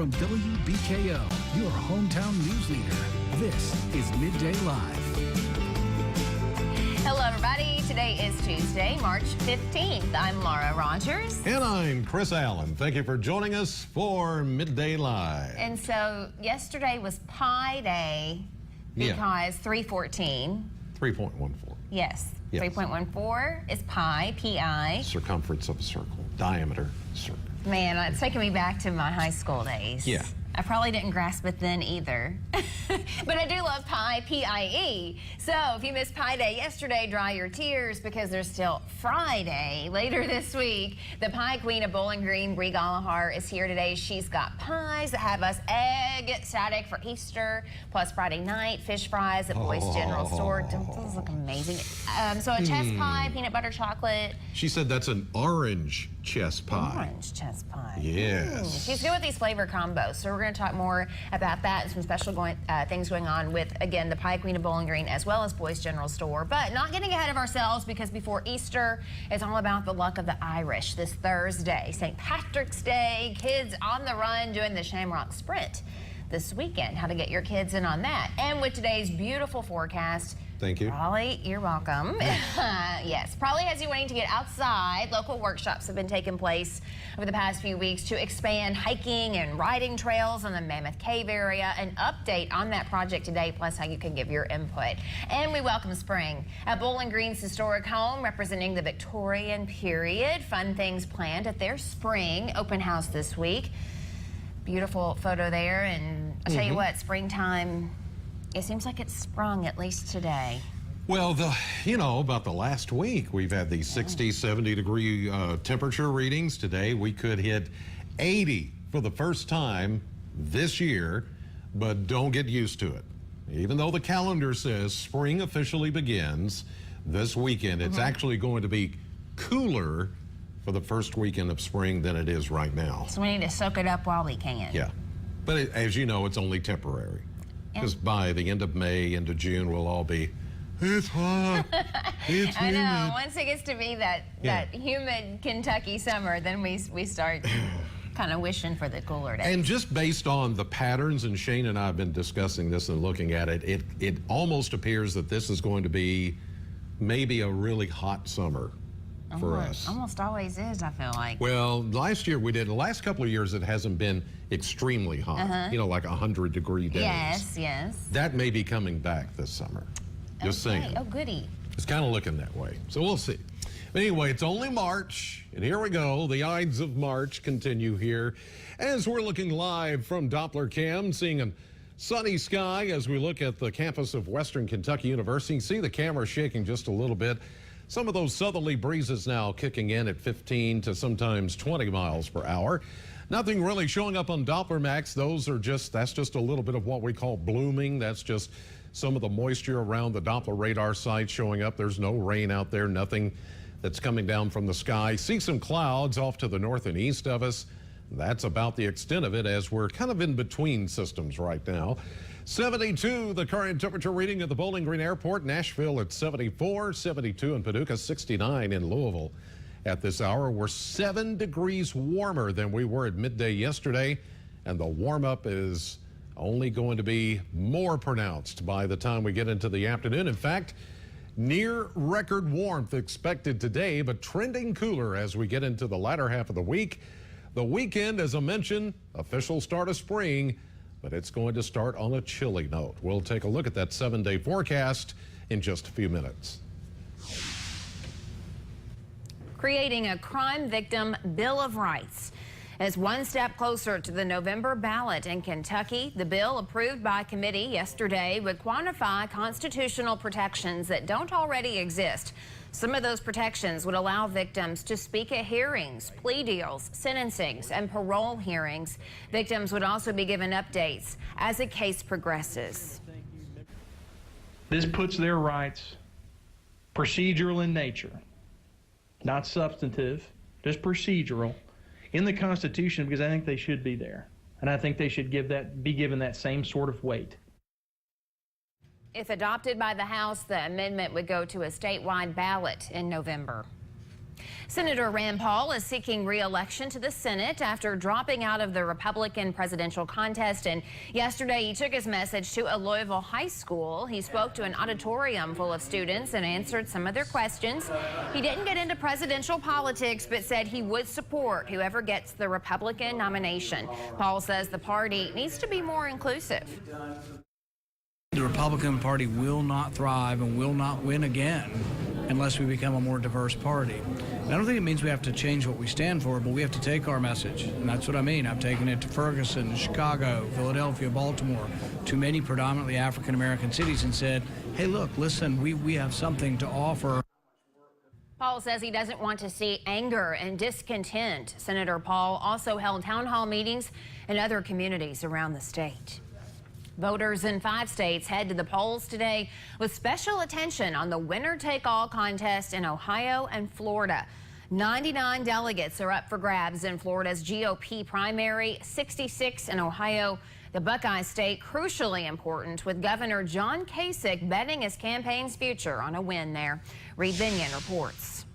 From WBKO, your hometown news leader, this is Midday Live. Hello, everybody. Today is Tuesday, March 15th. I'm Laura Rogers. And I'm Chris Allen. Thank you for joining us for Midday Live. And so yesterday was Pi Day because 314. 3.14. Yes. 3.14 is pi, P-I. Circumference of a circle, diameter circle. Man, it's taking me back to my high school days. Yeah. I probably didn't grasp it then either. But I do love Pi, P-I-E. So if you missed Pi Day yesterday, dry your tears because there's still Friday later this week. The Pie Queen of Bowling Green, Brie Gallagher, is here today. She's got pies that have us ecstatic for Easter, plus Friday night fish fries at Boy's General Store. Those look amazing. So a chess pie, peanut butter chocolate. She said that's an orange chess pie. Orange chess pie. Yes. She's good with these flavor combos, so we're going to talk more about that and some special things going on with, again, the Pie Queen of Bowling Green as well as Boy's General Store. But not getting ahead of ourselves because before Easter, it's all about the luck of the Irish this Thursday. St. Patrick's Day, kids on the run doing the Shamrock Sprint this weekend. How to get your kids in on that. And with today's beautiful forecast, thank you. Probably, you're welcome. Yes, probably has you wanting to get outside. Local workshops have been taking place over the past few weeks to expand hiking and riding trails in the Mammoth Cave area. An update on that project today, plus how you can give your input. And we welcome spring at Bowling Green's historic home, representing the Victorian period. Fun things planned at their spring open house this week. Beautiful photo there, and I'll tell you what, springtime, it seems like it's sprung, at least today. Well, about the last week, we've had these 60, 70 degree temperature readings. Today, we could hit 80 for the first time this year, but don't get used to it. Even though the calendar says spring officially begins this weekend, it's actually going to be cooler for the first weekend of spring than it is right now. So we need to soak it up while we can. Yeah, but as you know, it's only temporary. Because by the end of May into June, we'll all be, it's hot, it's I know, humid. once it gets to be that humid Kentucky summer, then we start kind of wishing for the cooler days. And just based on the patterns, and Shane and I have been discussing this and looking at it, it almost appears that this is going to be maybe a really hot summer for us. Almost always is, I feel like. Well, last year we did. The last couple of years it hasn't been extremely hot. Like 100-degree days. Yes, yes. That may be coming back this summer. Just saying. Oh, goody. It's kind of looking that way. So we'll see. But anyway, it's only March, and here we go. The Ides of March continue here as we're looking live from Doppler Cam, seeing a sunny sky as we look at the campus of Western Kentucky University. See the camera shaking just a little bit. Some of those southerly breezes now kicking in at 15 to sometimes 20 miles per hour. Nothing really showing up on Doppler Max. That's just a little bit of what we call blooming. That's just some of the moisture around the Doppler radar site showing up. There's no rain out there, nothing that's coming down from the sky. See some clouds off to the north and east of us. That's about the extent of it as we're kind of in between systems right now. 72, the current temperature reading at the Bowling Green Airport. Nashville at 74, 72 in Paducah, 69 in Louisville. At this hour, we're 7 degrees warmer than we were at midday yesterday, and the warm-up is only going to be more pronounced by the time we get into the afternoon. In fact, near record warmth expected today, but trending cooler as we get into the latter half of the week. The weekend, as I mentioned, official start of spring, but it's going to start on a chilly note. We'll take a look at that 7-day forecast in just a few minutes. Creating a crime victim Bill of Rights is one step closer to the November ballot in Kentucky. The bill approved by committee yesterday would quantify constitutional protections that don't already exist. Some of those protections would allow victims to speak at hearings, plea deals, sentencings, and parole hearings. Victims would also be given updates as a case progresses. This puts their rights procedural in nature, not substantive, just procedural, in the Constitution because I think they should be there. And I think they should be given that same sort of weight. If adopted by the House, the amendment would go to a statewide ballot in November. Senator Rand Paul is seeking re-election to the Senate after dropping out of the Republican presidential contest. And yesterday, he took his message to a Louisville high school. He spoke to an auditorium full of students and answered some of their questions. He didn't get into presidential politics, but said he would support whoever gets the Republican nomination. Paul says the party needs to be more inclusive. The Republican Party will not thrive and will not win again unless we become a more diverse party. And I don't think it means we have to change what we stand for, but we have to take our message. And that's what I mean. I've taken it to Ferguson, Chicago, Philadelphia, Baltimore, to many predominantly African-American cities and said, hey, look, listen, we have something to offer. Paul says he doesn't want to see anger and discontent. Senator Paul also held town hall meetings in other communities around the state. Voters in 5 states head to the polls today with special attention on the winner-take-all contest in Ohio and Florida. 99 delegates are up for grabs in Florida's GOP primary, 66 in Ohio. The Buckeye State crucially important, with Governor John Kasich betting his campaign's future on a win there. Reed Binion reports.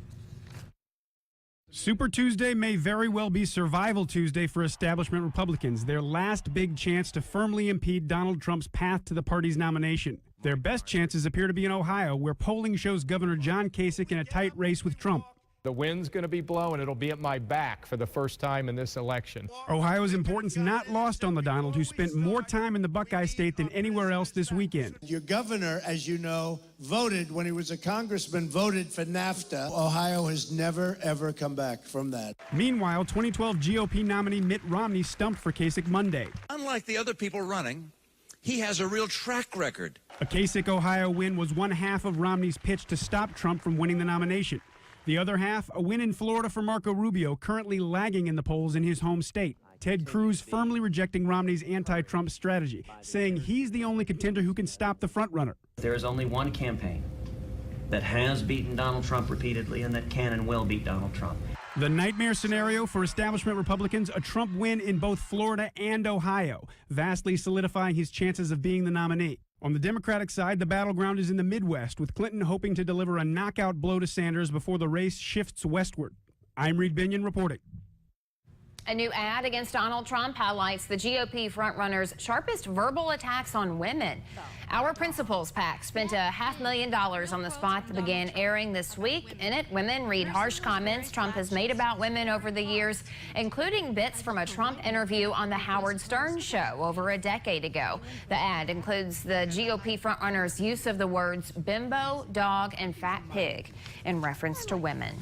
Super Tuesday may very well be Survival Tuesday for establishment Republicans, their last big chance to firmly impede Donald Trump's path to the party's nomination. Their best chances appear to be in Ohio, where polling shows Governor John Kasich in a tight race with Trump. The wind's going to be blowing. It'll be at my back for the first time in this election. Ohio's importance not lost on the Donald, who spent more time in the Buckeye State than anywhere else this weekend. Your governor, as you know, voted when he was a congressman, voted for NAFTA. Ohio has never, ever come back from that. Meanwhile, 2012 GOP nominee Mitt Romney stumped for Kasich Monday. Unlike the other people running, he has a real track record. A Kasich, Ohio win was one half of Romney's pitch to stop Trump from winning the nomination. The other half, a win in Florida for Marco Rubio, currently lagging in the polls in his home state. Ted Cruz firmly rejecting Romney's anti-Trump strategy, saying he's the only contender who can stop the frontrunner. There is only one campaign that has beaten Donald Trump repeatedly and that can and will beat Donald Trump. The nightmare scenario for establishment Republicans, a Trump win in both Florida and Ohio, vastly solidifying his chances of being the nominee. On the Democratic side, the battleground is in the Midwest, with Clinton hoping to deliver a knockout blow to Sanders before the race shifts westward. I'm Reed Binion reporting. A new ad against Donald Trump highlights the GOP frontrunner's sharpest verbal attacks on women. Our Principles PAC spent $500,000 on the spot that began airing this week. In it, women read harsh comments Trump has made about women over the years, including bits from a Trump interview on the Howard Stern show over a decade ago. The ad includes the GOP frontrunner's use of the words bimbo, dog, and fat pig in reference to women.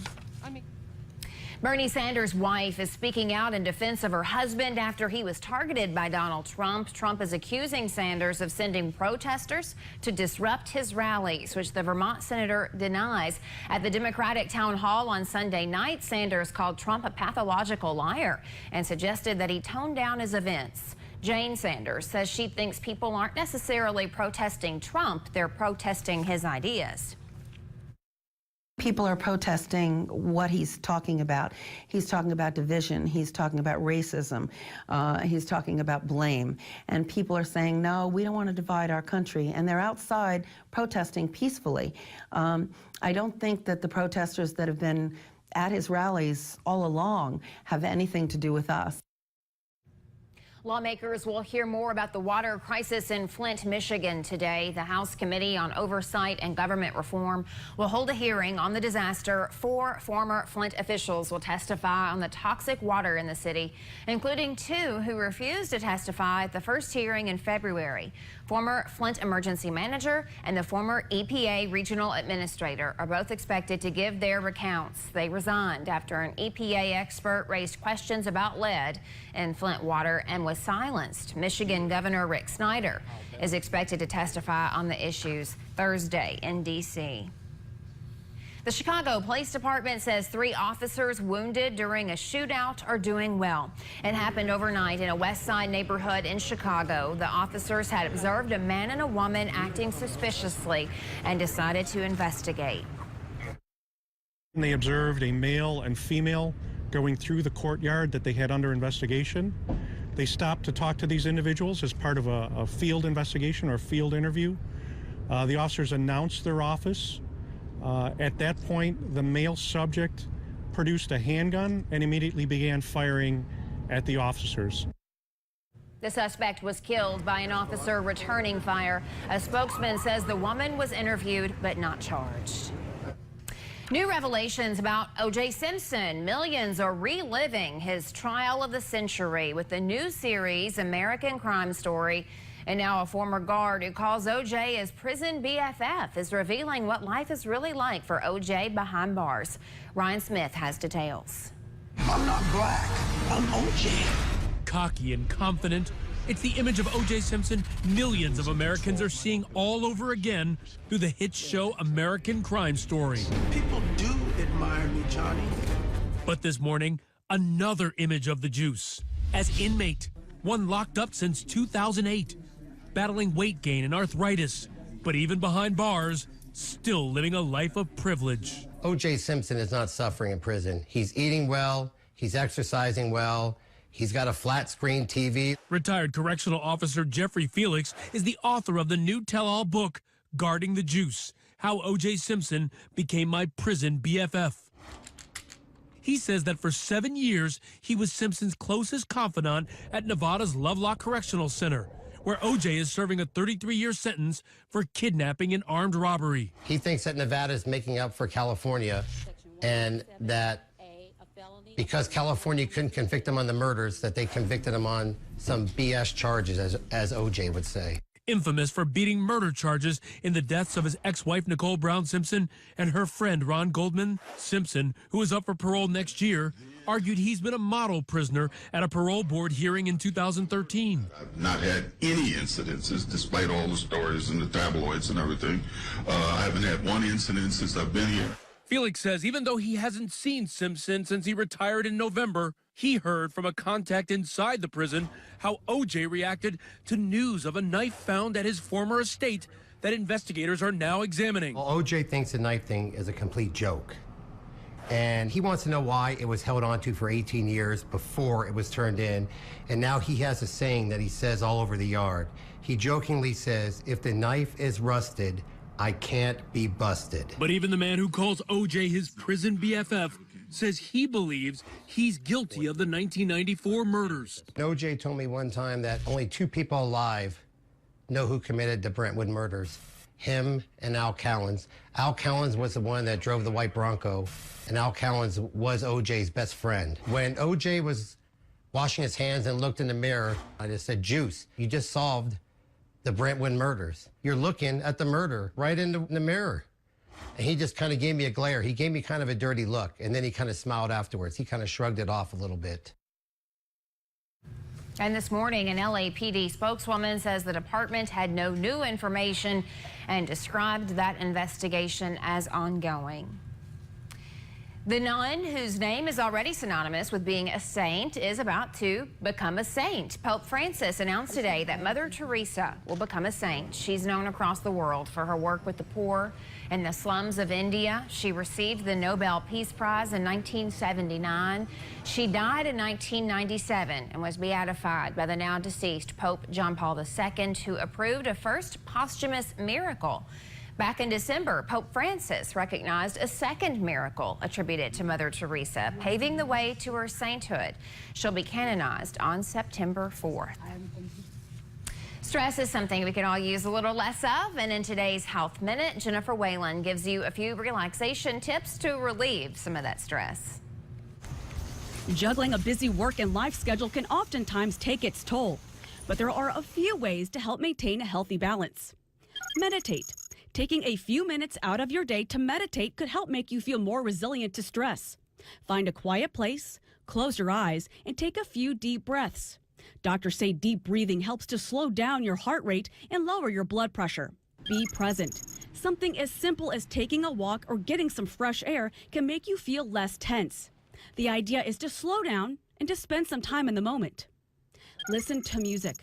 Bernie Sanders' wife is speaking out in defense of her husband after he was targeted by Donald Trump. Trump is accusing Sanders of sending protesters to disrupt his rallies, which the Vermont senator denies. At the Democratic town hall on Sunday night, Sanders called Trump a pathological liar and suggested that he tone down his events. Jane Sanders says she thinks people aren't necessarily protesting Trump, they're protesting his ideas. People are protesting what he's talking about. He's talking about division. He's talking about racism. He's talking about blame. And people are saying, no, we don't want to divide our country. And they're outside protesting peacefully. I don't think that the protesters that have been at his rallies all along have anything to do with us. Lawmakers will hear more about the water crisis in Flint, Michigan today. The House Committee on Oversight and Government Reform will hold a hearing on the disaster. 4 former Flint officials will testify on the toxic water in the city, including 2 who refused to testify at the first hearing in February. Former Flint emergency manager and the former EPA regional administrator are both expected to give their recounts. They resigned after an EPA expert raised questions about lead in Flint water and was silenced. Michigan Governor Rick Snyder is expected to testify on the issues Thursday in D.C. The Chicago Police Department says 3 officers wounded during a shootout are doing well. It happened overnight in a West Side neighborhood in Chicago. The officers had observed a man and a woman acting suspiciously and decided to investigate. They observed a male and female going through the courtyard that they had under investigation. They stopped to talk to these individuals as part of a field investigation or a field interview. The officers announced their office. At that point, the male subject produced a handgun and immediately began firing at the officers. The suspect was killed by an officer returning fire. A spokesman says the woman was interviewed but not charged. New revelations about O.J. Simpson. Millions are reliving his trial of the century with the new series American Crime Story. And now a former guard who calls O.J. his prison BFF is revealing what life is really like for O.J. behind bars. Ryan Smith has details. I'm not black. I'm O.J. Cocky and confident, it's the image of O.J. Simpson millions of Americans are seeing all over again through the hit show American Crime Story. People do admire me, Johnny. But this morning, another image of the juice. As inmate, one locked up since 2008, battling weight gain and arthritis, but even behind bars, still living a life of privilege. O.J. Simpson is not suffering in prison. He's eating well, he's exercising well, he's got a flat screen TV. Retired correctional officer Jeffrey Felix is the author of the new tell-all book, Guarding the Juice, How O.J. Simpson Became My Prison BFF. He says that for 7 years, he was Simpson's closest confidant at Nevada's Lovelock Correctional Center, where O.J. is serving a 33-year sentence for kidnapping and armed robbery. He thinks that Nevada is making up for California, and that because California couldn't convict him on the murders, that they convicted him on some BS charges, as O.J. would say. Infamous for beating murder charges in the deaths of his ex-wife Nicole Brown Simpson and her friend Ron Goldman, Simpson, who is up for parole next year, argued he's been a model prisoner at a parole board hearing in 2013. I've not had any incidences, despite all the stories in the tabloids and everything. I haven't had one incident since I've been here. Felix says even though he hasn't seen Simpson since he retired in November, he heard from a contact inside the prison how O.J. reacted to news of a knife found at his former estate that investigators are now examining. Well, O.J. thinks the knife thing is a complete joke. And he wants to know why it was held onto for 18 years before it was turned in. And now he has a saying that he says all over the yard. He jokingly says, if the knife is rusted, I can't be busted. But even the man who calls O.J. his prison BFF says he believes he's guilty of the 1994 murders. O.J. told me one time that only 2 people alive know who committed the Brentwood murders. Him and Al Cowens. Al Cowens was the one that drove the white Bronco, and Al Cowens was O.J.'s best friend. When O.J. was washing his hands and looked in the mirror, I just said, Juice, you just solved the Brentwood murders. You're looking at the murder right in the mirror. And he just kind of gave me a glare. He gave me kind of a dirty look, and then he kind of smiled afterwards. He kind of shrugged it off a little bit. And this morning, an LAPD spokeswoman says the department had no new information and described that investigation as ongoing. The nun, whose name is already synonymous with being a saint, is about to become a saint. Pope Francis announced today that Mother Teresa will become a saint. She's known across the world for her work with the poor in the slums of India. She received the Nobel Peace Prize in 1979. She died in 1997 and was beatified by the now deceased Pope John Paul II, who approved a first posthumous miracle. Back in December, Pope Francis recognized a second miracle attributed to Mother Teresa, paving the way to her sainthood. She'll be canonized on September 4th. Stress is something we can all use a little less of, and in today's Health Minute, Jennifer Whalen gives you a few relaxation tips to relieve some of that stress. Juggling a busy work and life schedule can oftentimes take its toll, but there are a few ways to help maintain a healthy balance. Meditate. Taking a few minutes out of your day to meditate could help make you feel more resilient to stress. Find a quiet place, close your eyes, and take a few deep breaths. Doctors say deep breathing helps to slow down your heart rate and lower your blood pressure. Be present. Something as simple as taking a walk or getting some fresh air can make you feel less tense. The idea is to slow down and to spend some time in the moment. Listen to music.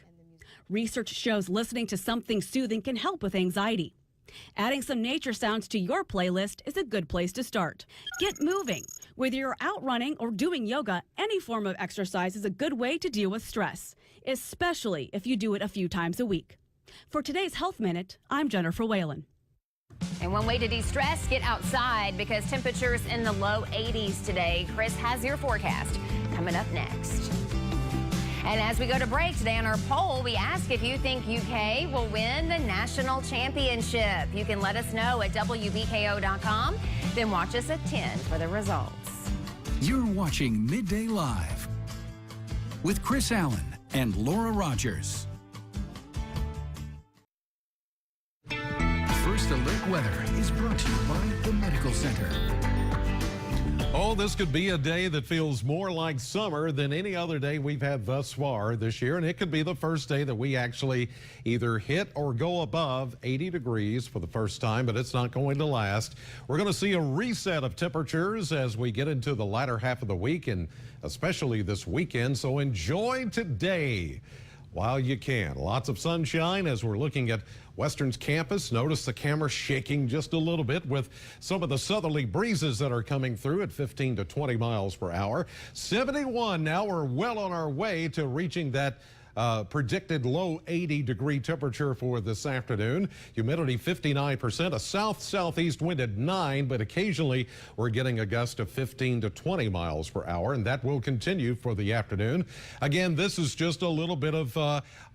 Research shows listening to something soothing can help with anxiety. Adding some nature sounds to your playlist is a good place to start. Get moving. Whether you're out running or doing yoga, any form of exercise is a good way to deal with stress, especially if you do it a few times a week. For today's Health Minute, I'm Jennifer Whalen. And one way to de-stress, get outside because temperatures in the low 80s today. Chris has your forecast coming up next. And as we go to break today on our poll, we ask if you think UK will win the national championship. You can let us know at WBKO.com. Then watch us at 10 for the results. You're watching Midday Live with Chris Allen and Laura Rogers. First Alert Weather is brought to you by the Medical Center. Oh, this could be a day that feels more like summer than any other day we've had thus far this year. And it could be the first day that we actually either hit or go above 80 degrees for the first time, but it's not going to last. We're going to see a reset of temperatures as we get into the latter half of the week and especially this weekend. So enjoy today while you can. Lots of sunshine as we're looking at Western's campus. Notice the camera shaking just a little bit with some of the southerly breezes that are coming through at 15 to 20 miles per hour. 71 now. We're well on our way to reaching that predicted low 80-degree temperature for this afternoon. Humidity 59%, a south-southeast wind at 9, but occasionally we're getting a gust of 15 to 20 miles per hour, and that will continue for the afternoon. Again, this is just a little bit of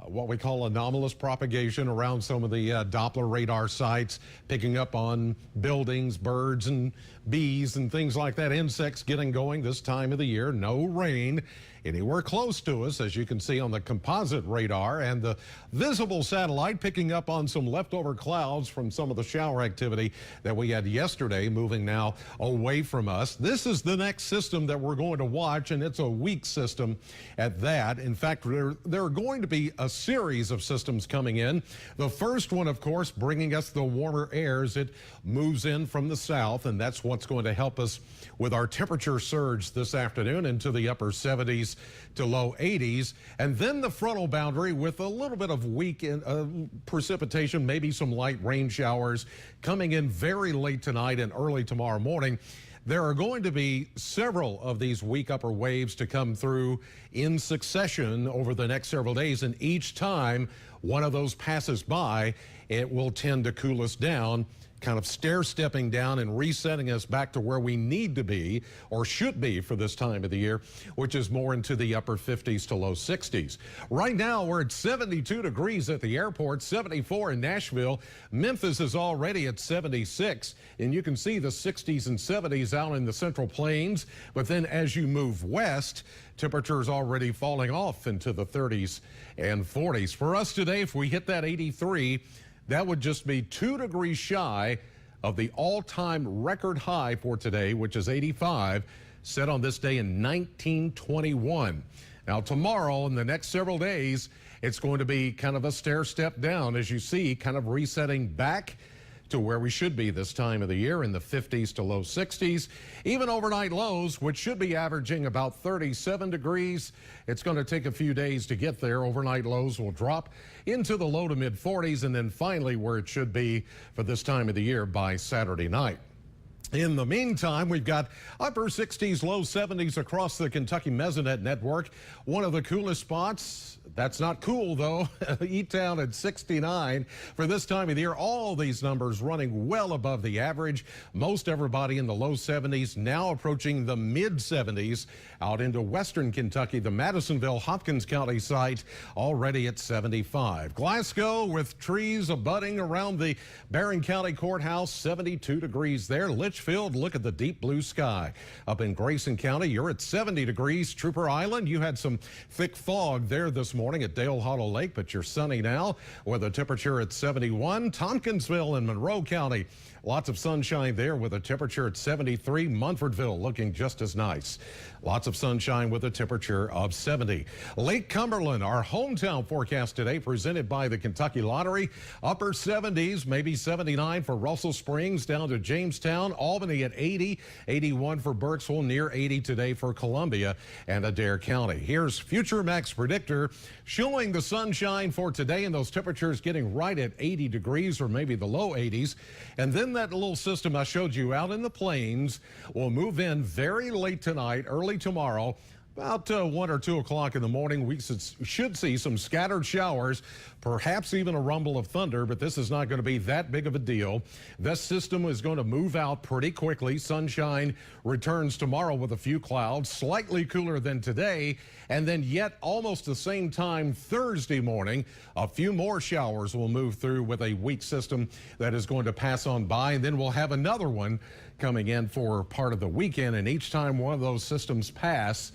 what we call anomalous propagation around some of the Doppler radar sites, picking up on buildings, birds, and bees and things like that, insects getting going this time of the year. No rain anywhere close to us, as you can see on the composite radar, and the visible satellite picking up on some leftover clouds from some of the shower activity that we had yesterday, moving now away from us. This is the next system that we're going to watch, and it's a weak system at that. In fact, there are going to be a series of systems coming in. The first one, of course, bringing us the warmer air as it moves in from the south, and that's what's going to help us with our temperature surge this afternoon into the upper 70s to low 80s. And then the frontal boundary with a little bit of weak precipitation, maybe some light rain showers coming in very late tonight and early tomorrow morning. There are going to be several of these weak upper waves to come through in succession over the next several days, and each time one of those passes by, it will tend to cool us down, kind of stair-stepping down and resetting us back to where we need to be or should be for this time of the year, which is more into the upper 50s to low 60s. Right now, we're at 72 degrees at the airport, 74 in Nashville. Memphis is already at 76, and you can see the 60s and 70s out in the Central Plains. But then as you move west, temperatures already falling off into the 30s and 40s. For us today, if we hit that 83, that would just be 2 degrees shy of the all-time record high for today, which is 85, set on this day in 1921. Now, tomorrow and the next several days, it's going to be kind of a stair step down, as you see, kind of resetting back to where we should be this time of the year in the 50s to low 60s. Even overnight lows, which should be averaging about 37 degrees. It's going to take a few days to get there. Overnight lows will drop into the low to mid 40s, and then finally where it should be for this time of the year by Saturday night. In the meantime, we've got upper 60s, low 70s across the Kentucky Mesonet network. One of the coolest spots, that's not cool though, E-Town at 69 for this time of the year. All these numbers running well above the average. Most everybody in the low 70s, now approaching the mid 70s out into western Kentucky. The Madisonville Hopkins County site already at 75. Glasgow with trees abutting around the Barron County Courthouse, 72 degrees there. Litchfield, look at the deep blue sky. Up in Grayson County, you're at 70 degrees. Trooper Island, you had some thick fog there this morning at Dale Hollow Lake, but you're sunny now with a temperature at 71. Tompkinsville in Monroe County, lots of sunshine there with a temperature at 73. Munfordville looking just as nice. Lots of sunshine with a temperature of 70. Lake Cumberland, our hometown forecast today, presented by the Kentucky Lottery. Upper 70s, maybe 79 for Russell Springs down to Jamestown. Albany at 80, 81 for Burkesville, near 80 today for Columbia and Adair County. Here's Future Max Predictor showing the sunshine for today and those temperatures getting right at 80 degrees or maybe the low 80s. And then that little system I showed you out in the plains will move in very late tonight, early tomorrow, About 1 or 2 o'clock in the morning, we should see some scattered showers, perhaps even a rumble of thunder, but this is not going to be that big of a deal. This system is going to move out pretty quickly. Sunshine returns tomorrow with a few clouds, slightly cooler than today, and then yet almost the same time Thursday morning, a few more showers will move through with a weak system that is going to pass on by, and then we'll have another one coming in for part of the weekend, and each time one of those systems pass,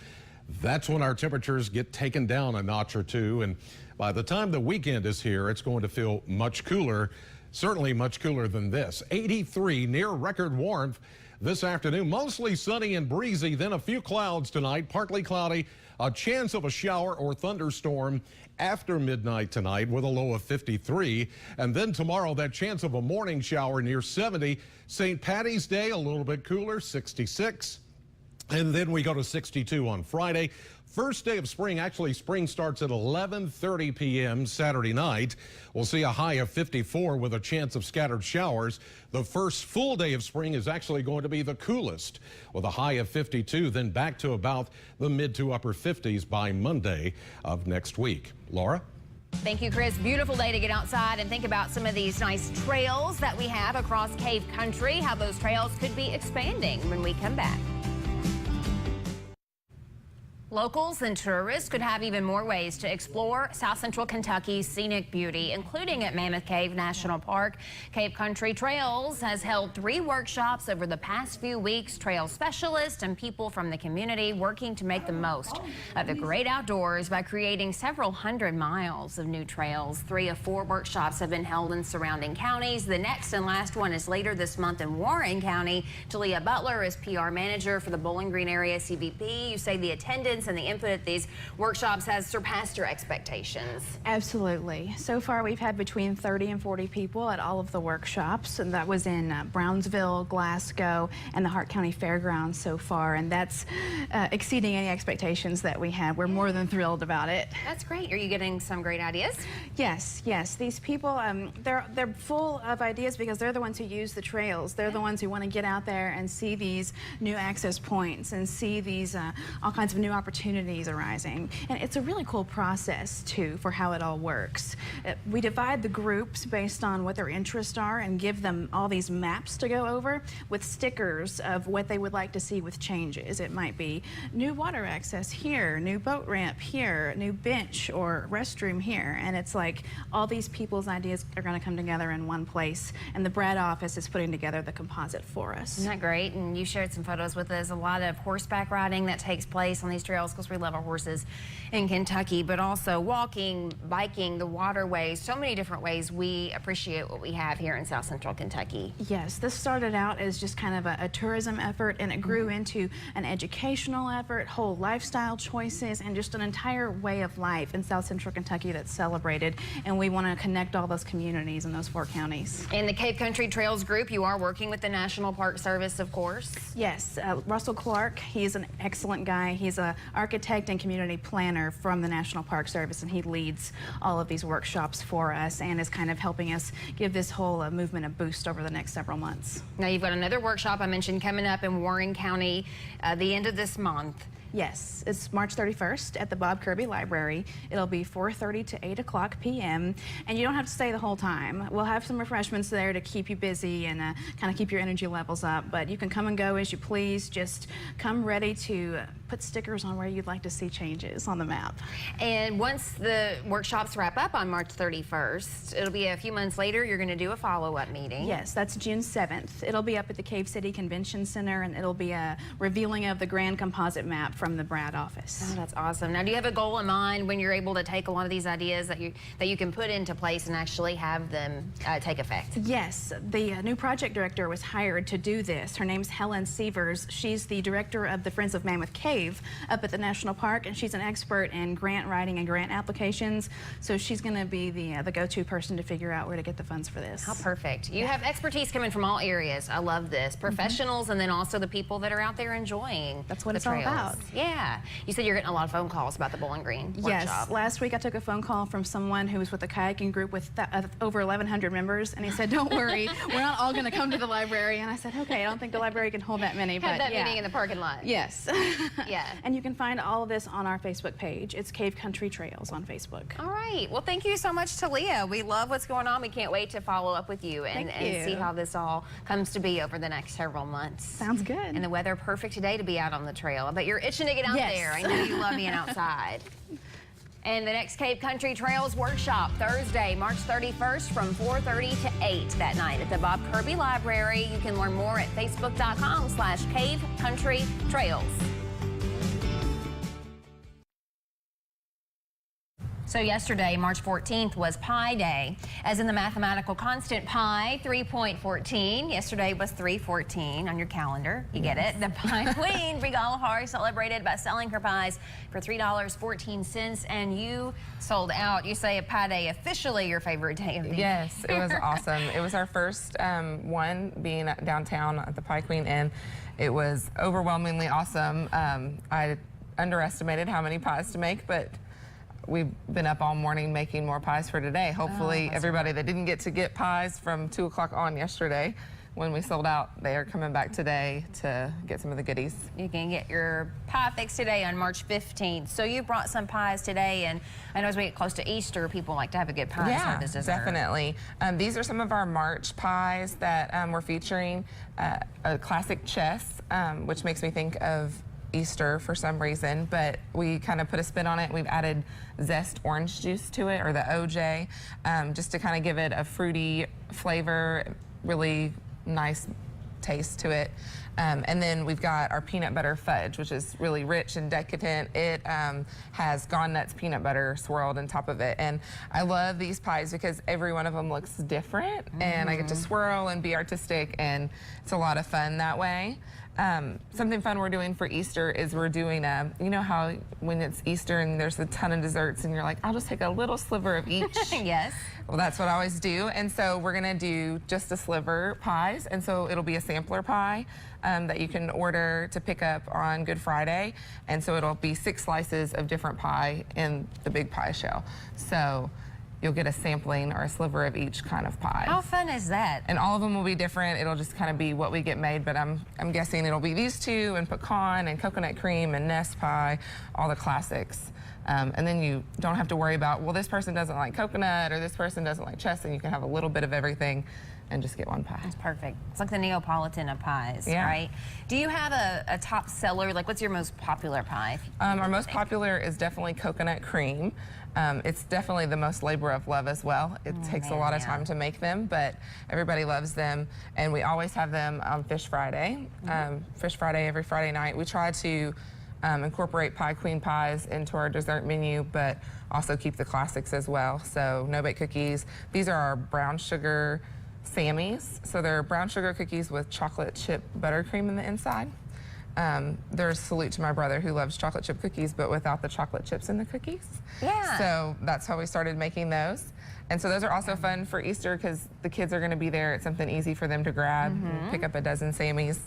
that's when our temperatures get taken down a notch or two, and by the time the weekend is here, it's going to feel much cooler, certainly much cooler than this. 83, near record warmth this afternoon, mostly sunny and breezy, then a few clouds tonight, partly cloudy, a chance of a shower or thunderstorm after midnight tonight with a low of 53, and then tomorrow that chance of a morning shower near 70. St. Patty's Day, a little bit cooler, 66. And then we go to 62 on Friday. First day of spring, actually spring starts at 11:30 p.m. Saturday night. We'll see a high of 54 with a chance of scattered showers. The first full day of spring is actually going to be the coolest with a high of 52, then back to about the mid to upper 50s by Monday of next week. Laura? Thank you, Chris. Beautiful day to get outside and think about some of these nice trails that we have across Cave Country, how those trails could be expanding when we come back. Locals and tourists could have even more ways to explore South Central Kentucky's scenic beauty, including at Mammoth Cave National Park. Cave Country Trails has held 3 workshops over the past few weeks. Trail specialists and people from the community working to make the most of the great outdoors by creating several hundred miles of new trails. 3 of 4 workshops have been held in surrounding counties. The next and last one is later this month in Warren County. Talia Butler is PR manager for the Bowling Green Area CVP. You say the attendance and the input at these workshops has surpassed your expectations. Absolutely. So far we've had between 30 and 40 people at all of the workshops, and that was in Brownsville, Glasgow, and the Hart County Fairgrounds so far, and that's exceeding any expectations that we had. We're more than thrilled about it. That's great. Are you getting some great ideas? Yes, yes. These people, they're full of ideas because they're the ones who use the trails. They're the ones who want to get out there and see these new access points and see these all kinds of new opportunities arising. And it's a really cool process, too, for how it all works. We divide the groups based on what their interests are and give them all these maps to go over with stickers of what they would like to see with changes. It might be new water access here, new boat ramp here, new bench or restroom here. And it's like all these people's ideas are going to come together in one place. And the Brad office is putting together the composite for us. Isn't that great? And you shared some photos with us. A lot of horseback riding that takes place on these trails because we love our horses in Kentucky, but also walking, biking, the waterways, so many different ways we appreciate what we have here in South Central Kentucky. Yes, this started out as just kind of a tourism effort, and it grew into an educational effort, whole lifestyle choices, and just an entire way of life in South Central Kentucky that's celebrated, and we want to connect all those communities in those 4 counties. In the Cave Country Trails group, you are working with the National Park Service, of course. Yes, Russell Clark, he's an excellent guy. He's an architect and community planner from the National Park Service, and he leads all of these workshops for us and is kind of helping us give this whole movement a boost over the next several months. Now you've got another workshop I mentioned coming up in Warren County the end of this month. Yes, it's March 31st at the Bob Kirby Library. It'll be 4:30 to 8 o'clock p.m. and you don't have to stay the whole time. We'll have some refreshments there to keep you busy and kind of keep your energy levels up, but you can come and go as you please. Just come ready to put stickers on where you'd like to see changes on the map. And once the workshops wrap up on March 31st, it'll be a few months later, you're going to do a follow-up meeting. Yes, that's June 7th. It'll be up at the Cave City Convention Center, and it'll be a revealing of the grand composite map from the Brad office. Oh, that's awesome. Now, do you have a goal in mind when you're able to take a lot of these ideas that you can put into place and actually have them take effect? Yes, the new project director was hired to do this. Her name's Helen Sievers. She's the director of the Friends of Mammoth Cave up at the National Park, and she's an expert in grant writing and grant applications. So she's going to be the go-to person to figure out where to get the funds for this. How perfect. You have expertise coming from all areas. I love this. Professionals and then also the people that are out there enjoying. That's what it's all about. Yeah. You said you're getting a lot of phone calls about the Bowling Green workshop. Yes. Last week I took a phone call from someone who was with a kayaking group with over 1,100 members, and he said, "Don't worry, we're not all going to come to the library." And I said, "Okay, I don't think the library can hold that many." Have that meeting in the parking lot. Yes. Yeah. And you can find all of this on our Facebook page. It's Cave Country Trails on Facebook. All right. Well, thank you so much, Talia. We love what's going on. We can't wait to follow up with you and see how this all comes to be over the next several months. Sounds good. And the weather perfect today to be out on the trail. I bet you're itching to get out there. I know you love being outside. And the next Cave Country Trails Workshop, Thursday, March 31st from 4:30 to 8 that night at the Bob Kirby Library. You can learn more at facebook.com/Cave Country Trails. So yesterday, March 14th, was Pi Day. As in the mathematical constant pi, 3.14. Yesterday was 3/14 on your calendar. You get it? The Pie Queen, Regal Hari, celebrated by selling her pies for $3.14, and you sold out. You say a Pi Day officially your favorite day of the year. Yes, it was awesome. It was our first one being downtown at the Pie Queen, and it was overwhelmingly awesome. I underestimated how many pies to make, but we've been up all morning making more pies for today. Hopefully everybody that didn't get to get pies from 2 o'clock on yesterday when we sold out, they are coming back today to get some of the goodies. You can get your pie fix today on March 15th. So you brought some pies today, and I know as we get close to Easter, people like to have a good pie. Yeah, definitely. These are some of our March pies that we're featuring. A classic chess, which makes me think of Easter for some reason, but we kind of put a spin on it. We've added zest orange juice to it, or the OJ, just to kind of give it a fruity flavor, really nice taste to it. And then we've got our peanut butter fudge, which is really rich and decadent. It has Gone Nuts peanut butter swirled on top of it. And I love these pies because every one of them looks different, and I get to swirl and be artistic, and it's a lot of fun that way. Something fun we're doing for Easter is we're doing you know how when it's Easter and there's a ton of desserts and you're like, I'll just take a little sliver of each. Yes. Well, that's what I always do. And so we're gonna do just a sliver pies. And so it'll be a sampler pie that you can order to pick up on Good Friday. And so it'll be 6 slices of different pie in the big pie shell. So you'll get a sampling or a sliver of each kind of pie. How fun is that? And all of them will be different. It'll just kind of be what we get made, but I'm guessing it'll be these two, and pecan and coconut cream and nest pie, all the classics. And then you don't have to worry about, well, this person doesn't like coconut or this person doesn't like chess, and you can have a little bit of everything and just get one pie. That's perfect. It's like the Neapolitan of pies, Yeah. right? Do you have a top seller? Like, what's your most popular pie? Our most popular is definitely coconut cream. It's definitely the most labor of love as well. It takes a lot of time to make them, but everybody loves them. And we always have them on Fish Friday. Fish Friday every Friday night. We try to incorporate Pie Queen pies into our dessert menu, but also keep the classics as well. So no-bake cookies. These are our brown sugar Sammys. So they're brown sugar cookies with chocolate chip buttercream in the inside. There's a salute to my brother who loves chocolate chip cookies, but without the chocolate chips in the cookies. Yeah. So that's how we started making those. And so those are also fun for Easter because the kids are going to be there. It's something easy for them to grab, pick up a dozen Sammys.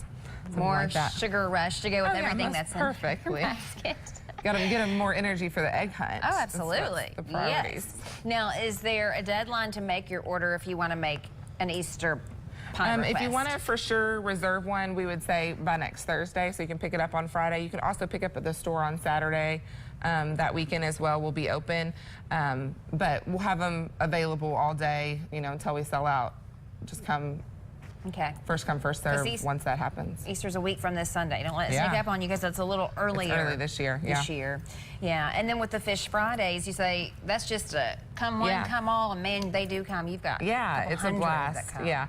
More like that. sugar rush to go with everything that's perfectly. in your basket. Got to get them more energy for the egg hunt. Oh, absolutely. That's the priorities. Yes. Now, is there a deadline to make your order if you want to make an Easter pie request? If you want to for sure reserve one, we would say by next Thursday, so you can pick it up on Friday. You can also pick up at the store on Saturday. That weekend as well will be open, but we'll have them available all day, you know, until we sell out. Just come. Okay. First come, first serve once that happens. Easter's a week from this Sunday. Don't let it sneak up on you because it's a little earlier. It's early this year. Yeah. And then with the Fish Fridays, you say that's just a come one, come all, and man, they do come. You've got it's a blast. Yeah.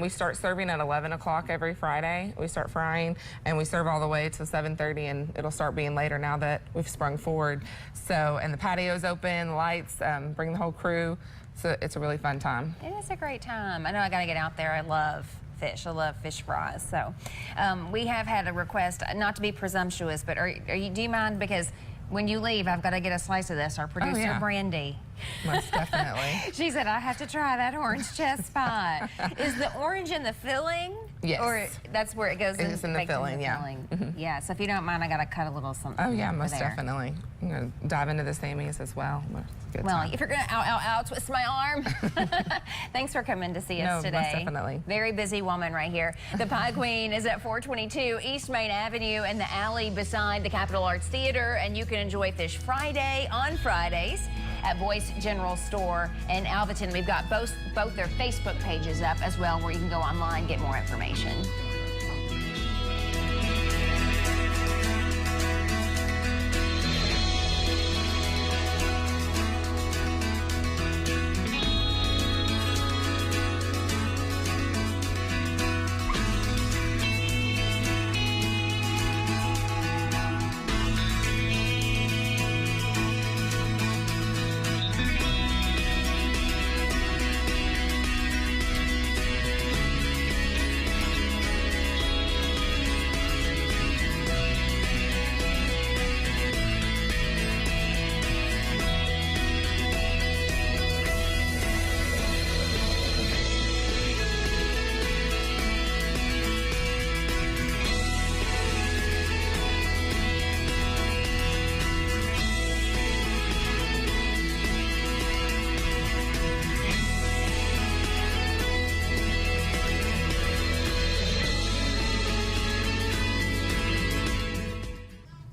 We start serving at 11 o'clock every Friday. We start frying, and we serve all the way to 7:30, and it'll start being later now that we've sprung forward. So, and the patio's open, lights, bring the whole crew. So it's a really fun time. It is a great time. I know I got to get out there. I love fish. I love fish fries. So we have had a request, not to be presumptuous, but do you mind, because when you leave, I've got to get a slice of this. Our producer, Brandy, Most definitely. She said, I have to try that orange chess pie. Is the orange in the filling? Yes. Or that's where it goes in? It's in the filling, yeah. Yeah, so if you don't mind, I got to cut a little something. Oh, yeah, most there. definitely. I'm going to dive into the Sammys as well. Good well, time. if you're going to twist my arm. Thanks for coming to see us today. Most definitely. Very busy woman right here. The Pie Queen is at 422 East Main Avenue in the alley beside the Capitol Arts Theater, and you can enjoy Fish Friday on Fridays at Boyce General Store in Alvaton. We've got both their Facebook pages up as well, where you can go online and get more information.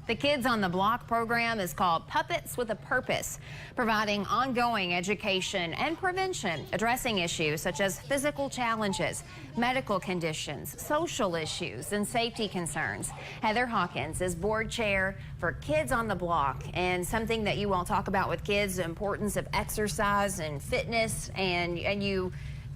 The Kids on the Block program is called Puppets with a Purpose, providing ongoing education and prevention, addressing issues such as physical challenges, medical conditions, social issues, and safety concerns. Heather Hawkins is board chair for Kids on the Block, and something that you all talk about with kids, the importance of exercise and fitness, and you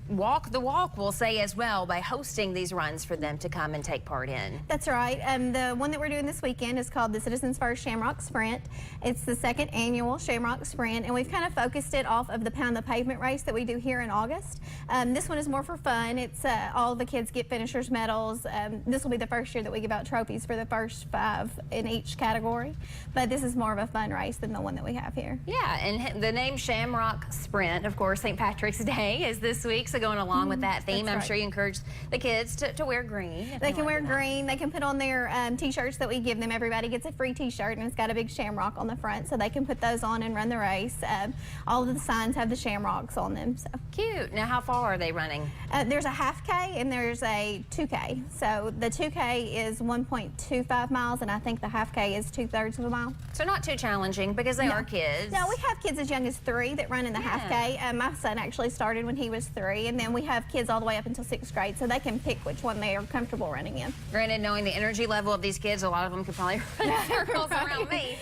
walk the walk, we'll say, as well, by hosting these runs for them to come and take part in. That's right. The one that we're doing this weekend is called the Citizens First Shamrock Sprint. It's the second annual Shamrock Sprint, and we've kind of focused it off of the Pound the Pavement race that we do here in August. This one is more for fun. It's all the kids get finishers medals. This will be the first year that we give out trophies for the first 5 in each category, but this is more of a fun race than the one that we have here. Yeah, and the name Shamrock Sprint, of course, St. Patrick's Day is this week, so going along with that theme, I'm sure you encourage the kids to wear green. They can wear green. They can put on their t-shirts that we give them. Everybody gets a free t-shirt, and it's got a big shamrock on the front, so they can put those on and run the race. All of the signs have the shamrocks on them. So cute. Now, how far are they running? There's a half K and there's a 2K. So the 2K is 1.25 miles, and I think the half K is 2/3 of a mile. So not too challenging because they are kids. No, we have kids as young as 3 that run in the half K. My son actually started when he was 3, and then we have kids all the way up until 6th grade, so they can pick which one they are comfortable running in. Granted, knowing the energy level of these kids, a lot of them could probably run circles around me.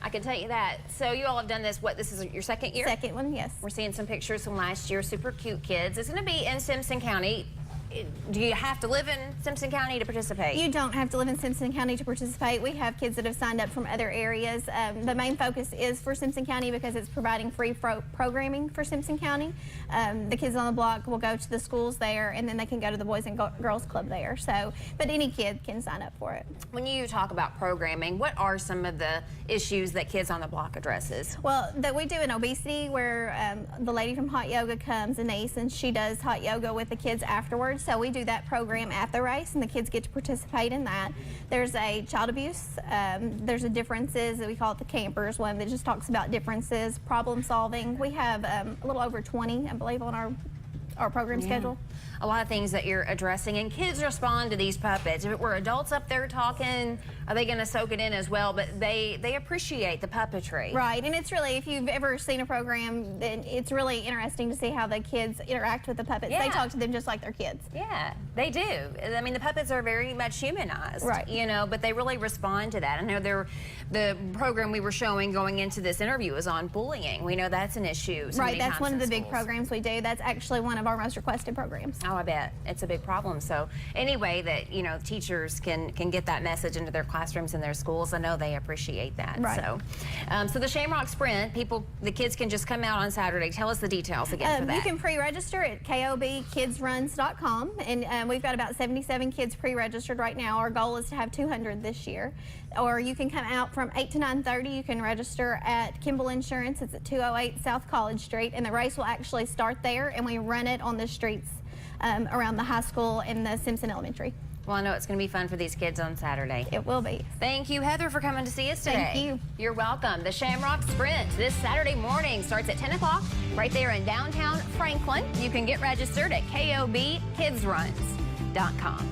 I can tell you that. So you all have done this, this is your second year? Second one, yes. We're seeing some pictures from last year, super cute kids. It's going to be in Simpson County. Do you have to live in Simpson County to participate? You don't have to live in Simpson County to participate. We have kids that have signed up from other areas. The main focus is for Simpson County because it's providing free programming for Simpson County. The Kids on the Block will go to the schools there, and then they can go to the Boys and Girls Club there. So, but any kid can sign up for it. When you talk about programming, what are some of the issues that Kids on the Block addresses? Well, that we do an obesity where the lady from Hot Yoga comes, Denise, and she does hot yoga with the kids afterwards. So we do that program at the race, and the kids get to participate in that. There's a child abuse. There's a differences, we call it the campers one, that just talks about differences, problem solving. We have a little over 20, I believe, on our program schedule. A lot of things that you're addressing, and kids respond to these puppets. If it were adults up there talking, are they going to soak it in as well? But they appreciate the puppetry. Right, and it's really, if you've ever seen a program, then it's really interesting to see how the kids interact with the puppets. Yeah. They talk to them just like their kids. Yeah, they do. I mean, the puppets are very much humanized, right? You know, but they really respond to that. I know the program we were showing going into this interview is on bullying. We know that's an issue. Right, that's one of the big programs we do. That's actually one of of our most requested programs. Oh, I bet. It's a big problem. So any way that, you know, teachers can get that message into their classrooms and their schools, I know they appreciate that. Right. So the Shamrock Sprint, the kids can just come out on Saturday. Tell us the details again for that. You can pre-register at KOBkidsruns.com, and we've got about 77 kids pre-registered right now. Our goal is to have 200 this year. Or you can come out from 8 to 9:30. You can register at Kimball Insurance. It's at 208 South College Street, and the race will actually start there, and we run it on the streets around the high school and the Simpson Elementary. Well, I know it's going to be fun for these kids on Saturday. It will be. Thank you, Heather, for coming to see us today. Thank you. You're welcome. The Shamrock Sprint this Saturday morning starts at 10 o'clock right there in downtown Franklin. You can get registered at KOBkidsruns.com.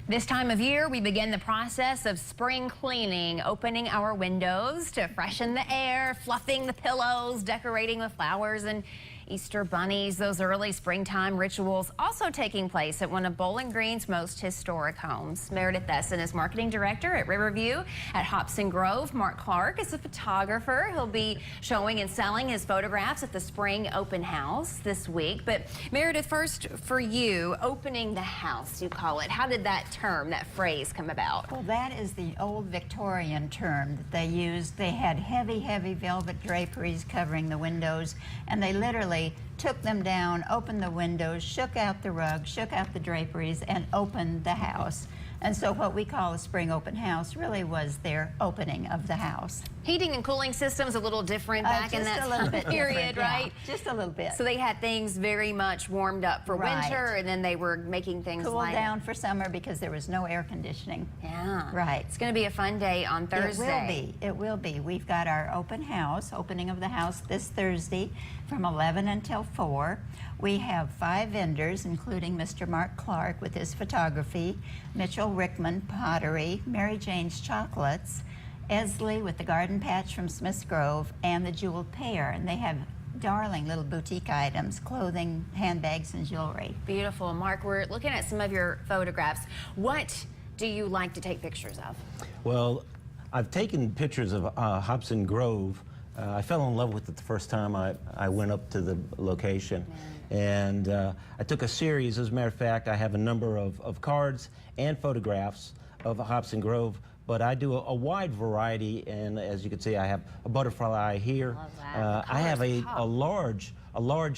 This time of year, we begin the process of spring cleaning, opening our windows to freshen the air, fluffing the pillows, decorating with flowers and Easter bunnies. Those early springtime rituals also taking place at one of Bowling Green's most historic homes. Meredith Thesson is marketing director at Riverview at Hobson Grove. Mark Clark is a photographer. He'll be showing and selling his photographs at the spring open house this week. But Meredith, first for you, opening the house, you call it. How did that term, that phrase come about? Well, that is the old Victorian term that they used. They had heavy, heavy velvet draperies covering the windows, and they literally took them down, opened the windows, shook out the rug, shook out the draperies, and opened the house. And so what we call a spring open house really was their opening of the house. Heating and cooling systems a little different back in that period, right? Yeah, just a little bit. So they had things very much warmed up for winter, and then they were making things cooled down for summer because there was no air conditioning. Yeah. Right. It's going to be a fun day on Thursday. It will be. It will be. We've got our open house, opening of the house this Thursday from 11 until 4. We have 5 vendors, including Mr. Mark Clark with his photography, Mitchell Rickman Pottery, Mary Jane's Chocolates, Esley with the Garden Patch from Smith's Grove, and the Jeweled Pear. And they have darling little boutique items, clothing, handbags, and jewelry. Beautiful. Mark, we're looking at some of your photographs. What do you like to take pictures of? Well, I've taken pictures of Hobson Grove. I fell in love with it the first time I went up to the location. And I took a series. As a matter of fact, I have a number of cards and photographs of Hobson Grove, but I do a wide variety, and as you can see, I have a butterfly here. I have a large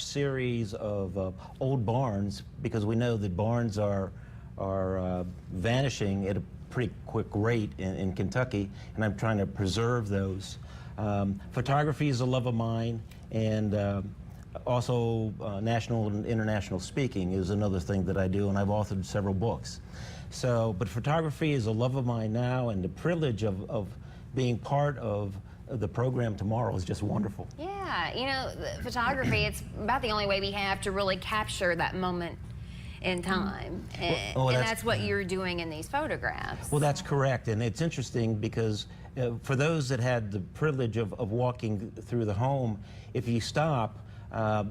series of old barns, because we know that barns are vanishing at a pretty quick rate in Kentucky, and I'm trying to preserve those. Photography is a love of mine, and also national and international speaking is another thing that I do, and I've authored several books. So, but photography is a love of mine now, and the privilege of being part of the program tomorrow is just wonderful. Yeah, you know, photography, it's about the only way we have to really capture that moment in time. And, that's what you're doing in these photographs. Well, that's correct, and it's interesting because for those that had the privilege of walking through the home, if you stop,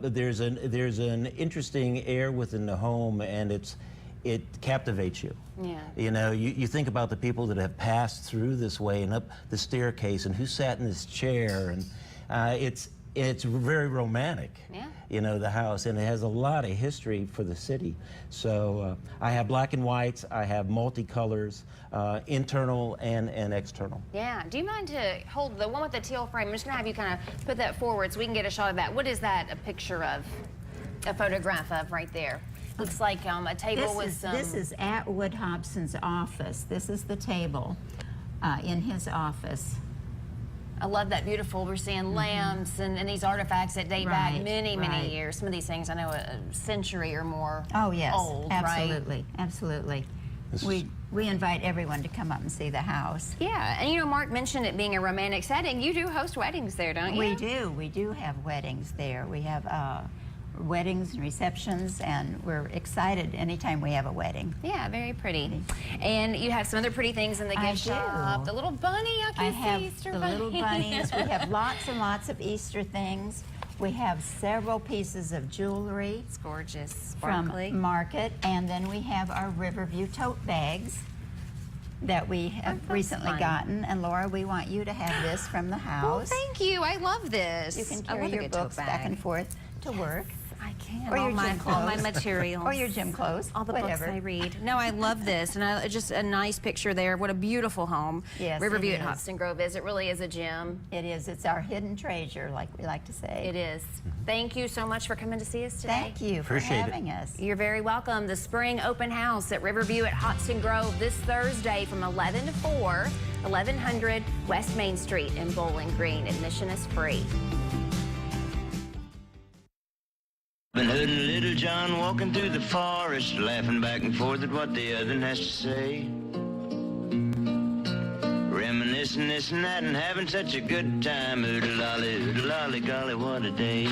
there's an interesting air within the home, and it captivates you. Yeah. You know, you think about the people that have passed through this way and up the staircase, and who sat in this chair, and it's very romantic. Yeah. You know, the house, and it has a lot of history for the city. So I have black and whites, I have multicolors, internal and external. Yeah. Do you mind to hold the one with the teal frame? I'm just going to have you kind of put that forward so we can get a shot of that. What is that a picture of, a photograph of right there? Looks like a table with some... This is Atwood Hobson's office. This is the table in his office. I love that beautiful. We're seeing lamps and these artifacts that date back many years. Some of these things I know a century or more. Oh yes, old, absolutely, right? Absolutely. We invite everyone to come up and see the house. Yeah, and you know, Mark mentioned it being a romantic setting. You do host weddings there, don't you? We do. We do have weddings there. We have weddings and receptions, and we're excited anytime we have a wedding. Yeah, very pretty. And you have some other pretty things in the gift shop. The little bunny, I can see Easter bunny. Little bunnies. We have lots and lots of Easter things. We have several pieces of jewelry. It's gorgeous, sparkly. From Market, and then we have our Riverview tote bags. that we have recently gotten. And Laura, we want you to have this from the house. Well, thank you. I love this. You can I carry love a your good tote books bag. back and forth to work. I can. Or your gym clothes. all my materials. Or your gym clothes. All the whatever. books I read. No, I love this. And just a nice picture there. What a beautiful home. Yes, Riverview it at is. Hobson Grove is. It really is a gem. It is. It's our hidden treasure, like we like to say. It is. Thank you so much for coming to see us today. Thank you for Appreciate having us. You're very welcome. The spring open house at Riverview at Hobson Grove this Thursday from 11 to 4, 1100 West Main Street in Bowling Green. Admission is free. Been herding Little John walking through the forest, laughing back and forth at what the other has to say. Reminiscing this and that and having such a good time. Oodle-lolly, golly, what a day.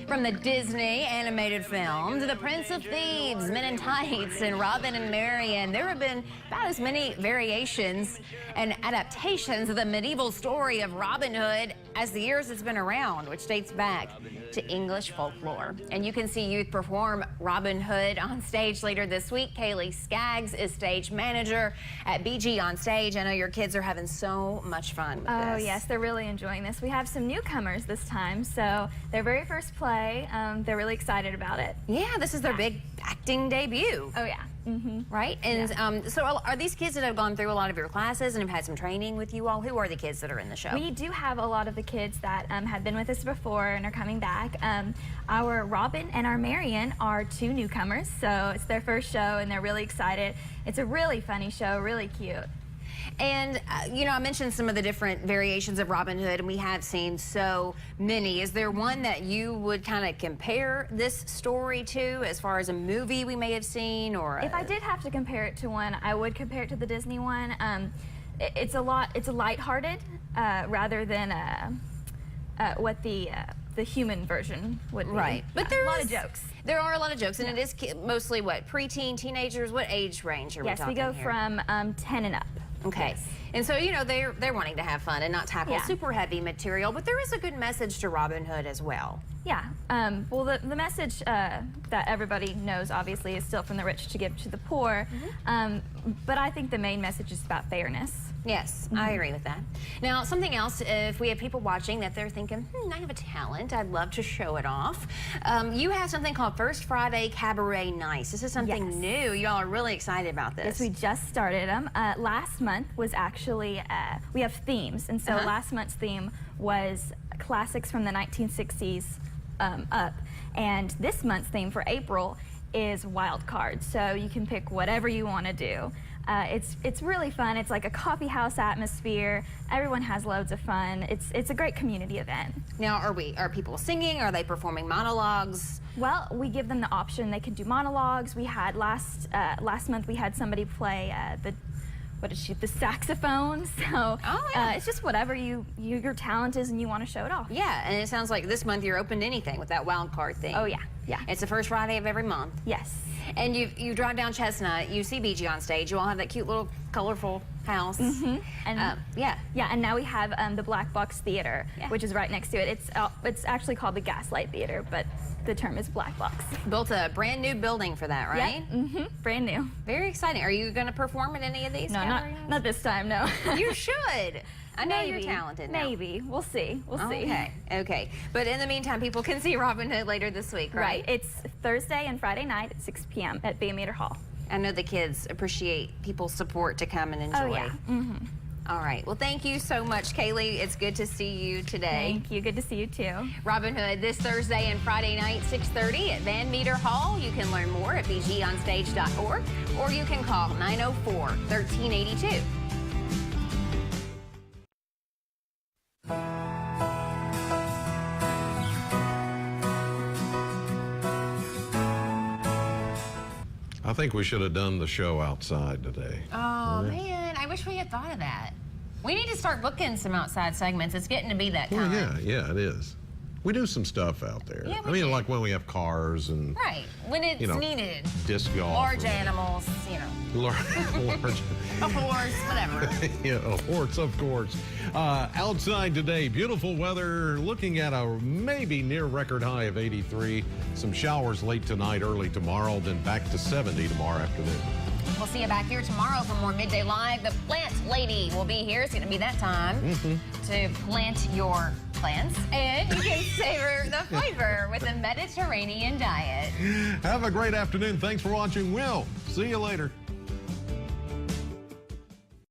From the Disney animated films, The Prince of Thieves, Men in Tights, and Robin and Marian, there have been about as many variations and adaptations of the medieval story of Robin Hood as the years it's been around, which dates back to English folklore. And you can see youth perform Robin Hood on stage later this week. Kaylee Skaggs is stage manager at BG on Stage. I know your kids are having so much fun with this. Oh yes, they're really enjoying this. We have some newcomers this time, so their very first play, they're really excited about it. Yeah, this is their big acting debut. Oh yeah. Right? And so are these kids that have gone through a lot of your classes and have had some training with you all? Who are the kids that are in the show? We do have a lot of the kids that have been with us before and are coming back. Our Robin and our Marian are two newcomers, so it's their first show and they're really excited. It's a really funny show, really cute. And, you know, I mentioned some of the different variations of Robin Hood, and we have seen so many. Is there one that you would kind of compare this story to as far as a movie we may have seen? Or If I did have to compare it to one, I would compare it to the Disney one. It's a lighthearted rather than what the human version would be. Right. But there a lot of jokes. There are a lot of jokes, and it is mostly what, preteen, teenagers? What age range are we talking Yes, we go here? from 10 and up. Okay. Yes. And so, you know, they're wanting to have fun and not tackle Yeah. super heavy material, but there is a good message to Robin Hood as well. Yeah. Well, the message that everybody knows, obviously, is still from the rich to give to the poor. But I think the main message is about fairness. Yes, I agree with that. Now, something else, if we have people watching that they're thinking, I have a talent, I'd love to show it off. You have something called First Friday Cabaret Nights. This is something new. Y'all are really excited about this. Yes, we just started them. Last month was actually, we have themes. And so last month's theme was classics from the 1960s up. And this month's theme for April is wild cards. So you can pick whatever you want to do. It's really fun. It's like a coffee house atmosphere. Everyone has loads of fun. It's a great community event. Now, are people singing? Are they performing monologues? Well, we give them the option. They can do monologues. We had last month we had somebody play the saxophone. So it's just whatever your talent is and you want to show it off. Yeah, and it sounds like this month you're open to anything with that wild card thing. Oh yeah, yeah. It's the first Friday of every month. Yes. And you drive down Chestnut, you see BG on Stage. You all have that cute little colorful house. And yeah, and now we have the Black Box Theater, which is right next to it. It's actually called the Gaslight Theater, but the term is Black Box. Built a brand new building for that, right? Yeah, brand new. Very exciting. Are you going to perform at any of these? No, not this time, no. You should. I know you're talented now. Maybe. We'll see. We'll see. Okay. But in the meantime, people can see Robin Hood later this week, right? It's Thursday and Friday night at 6 p.m. at Barometer Hall. I know the kids appreciate people's support to come and enjoy. Oh, yeah. All right. Well, thank you so much, Kaylee. It's good to see you today. Thank you. Good to see you, too. Robin Hood this Thursday and Friday night, 6:30 at Van Meter Hall. You can learn more at bgonstage.org, or you can call 904-1382. I think we should have done the show outside today. Oh, man. I wish we had thought of that. We need to start booking some outside segments. It's getting to be that time. Well, yeah, it is. We do some stuff out there. Yeah, I mean, like when we have cars and... Right. When it's needed. Disc golf. Large animals, you know. Large. A horse, whatever. Yeah, a horse, of course. Outside today, beautiful weather, looking at a maybe near record high of 83. Some showers late tonight, early tomorrow, then back to 70 tomorrow afternoon. Well, see you back here tomorrow for more Midday Live. The plant lady will be here. It's going to be that time to plant your plants, and you can savor the flavor with a Mediterranean diet. Have a great afternoon. Thanks for watching. We'll see you later.